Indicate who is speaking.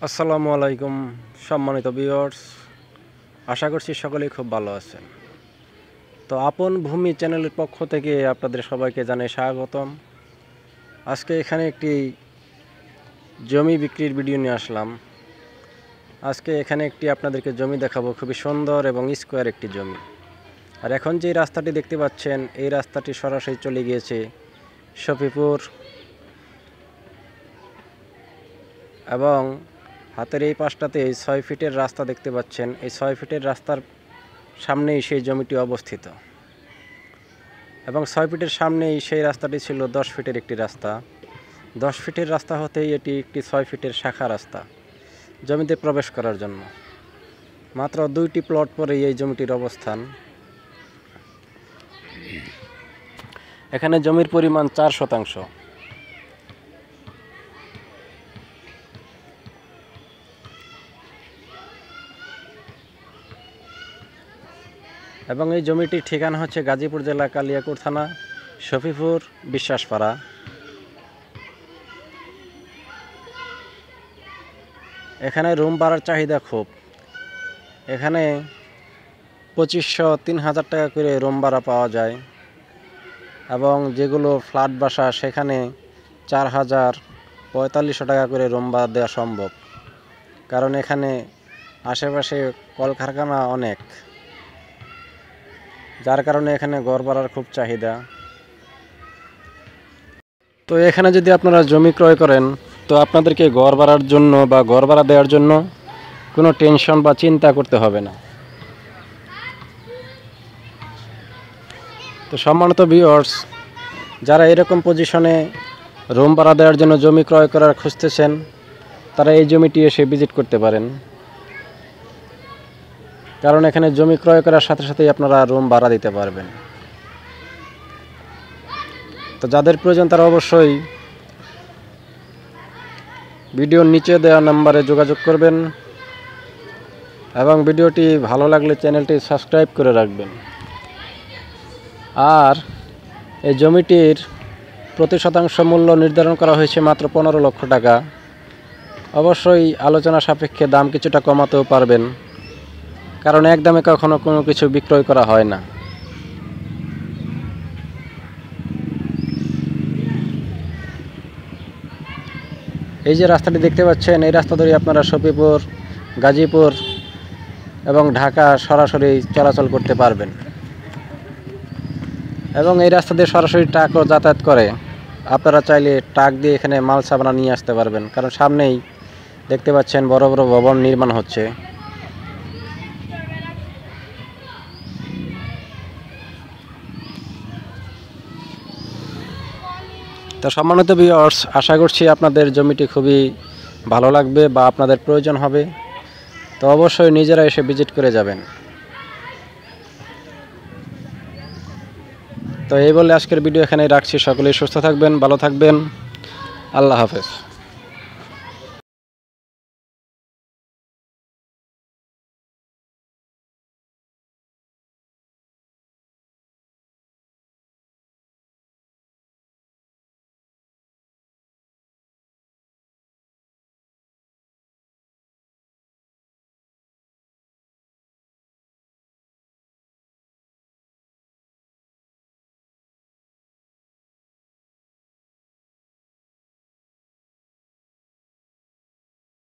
Speaker 1: আসসালামু আলাইকুম সম্মানিত ভিউয়ার্স, আশা করছি সকলেই খুব ভালো আছেন। তো আপন ভূমি চ্যানেলের পক্ষ থেকে আপনাদের সবাইকে জানাই স্বাগতম। আজকে এখানে একটি জমি বিক্রির ভিডিও নিয়ে আসলাম। আজকে এখানে একটি আপনাদেরকে জমি দেখাবো, খুবই সুন্দর এবং স্কোয়ার একটি জমি। আর এখন যে রাস্তাটি দেখতে পাচ্ছেন, এই রাস্তাটি সরাসরি চলে গিয়েছে শফিপুর, এবং হাতের এই পাশটাতে 6 ফিটের রাস্তা দেখতে পাচ্ছেন। এই 6 ফিটের রাস্তার সামনেই সেই জমিটি অবস্থিত, এবং 6 ফিটের সামনেই সেই রাস্তাটি ছিল 10 ফিটের একটি রাস্তা। 10 ফিটের রাস্তা হতেই এটি একটি 6 ফিটের শাখা রাস্তা জমিতে প্রবেশ করার জন্য। মাত্র 2টি প্লট পরেই এই জমিটির অবস্থান। এখানে জমির পরিমাণ 4 শতাংশ। এবং এই জমিটির ঠিকানা হচ্ছে গাজীপুর জেলা কালিয়াকৈর থানা, শফিপুর বিশ্বাসপাড়া। এখানে রুম ভাড়ার চাহিদা খুব। এখানে 2500-3000 টাকা করে রুম ভাড়া পাওয়া যায়, এবং যেগুলো ফ্ল্যাট বাসা সেখানে 4000-4500 টাকা করে রুম ভাড়া দেওয়া সম্ভব, কারণ এখানে আশেপাশে কলকারখানা অনেক, যার কারণে এখানে ঘর ভাড়ার খুব চাহিদা। তো এখানে যদি আপনারা জমি ক্রয় করেন, তো আপনাদেরকে ঘর ভাড়ার জন্য বা ঘর ভাড়া দেওয়ার জন্য কোনো টেনশন বা চিন্তা করতে হবে না। তো সম্মানিত ভিউয়ার্স, যারা এরকম পজিশনে রুম ভাড়া দেওয়ার জন্য জমি ক্রয় করার খুঁজতেছেন, তারা এই জমিটি এসে ভিজিট করতে পারেন, কারণ এখানে জমি ক্রয় করার সাথে সাথেই আপনারা রুম ভাড়া দিতে পারবেন। তো যাদের প্রয়োজন তারা অবশ্যই ভিডিওর নিচে দেওয়া নাম্বারে যোগাযোগ করবেন, এবং ভিডিওটি ভালো লাগলে চ্যানেলটি সাবস্ক্রাইব করে রাখবেন। আর এই জমিটির প্রতি শতাংশ মূল্য নির্ধারণ করা হয়েছে মাত্র 15 লক্ষ টাকা। অবশ্যই আলোচনা সাপেক্ষে দাম কিছুটা কমাতেও পারবেন, কারণ একদমে কখনো কোনো কিছু বিক্রয় করা হয় না। এই যে রাস্তাটি দেখতে পাচ্ছেন, এই রাস্তা ধরে আপনারা শফিপুর, গাজীপুর এবং ঢাকা সরাসরি চলাচল করতে পারবেন, এবং এই রাস্তা দিয়ে সরাসরি ট্রাকও যাতায়াত করে। আপনারা চাইলে ট্রাক দিয়ে এখানে মাল সাবানা নিয়ে আসতে পারবেন, কারণ সামনেই দেখতে পাচ্ছেন বড় বড় ভবন নির্মাণ হচ্ছে। তো সম্মানিত ভিউয়ার্স, আশা করছি আপনাদের জমিটি খুবই ভালো লাগবে বা আপনাদের প্রয়োজন হবে। তো অবশ্যই নিজেরা এসে ভিজিট করে যাবেন। তো এই বলে আজকের ভিডিও এখানেই রাখছি। সকলেই সুস্থ থাকবেন, ভালো থাকবেন। আল্লাহ হাফেজ।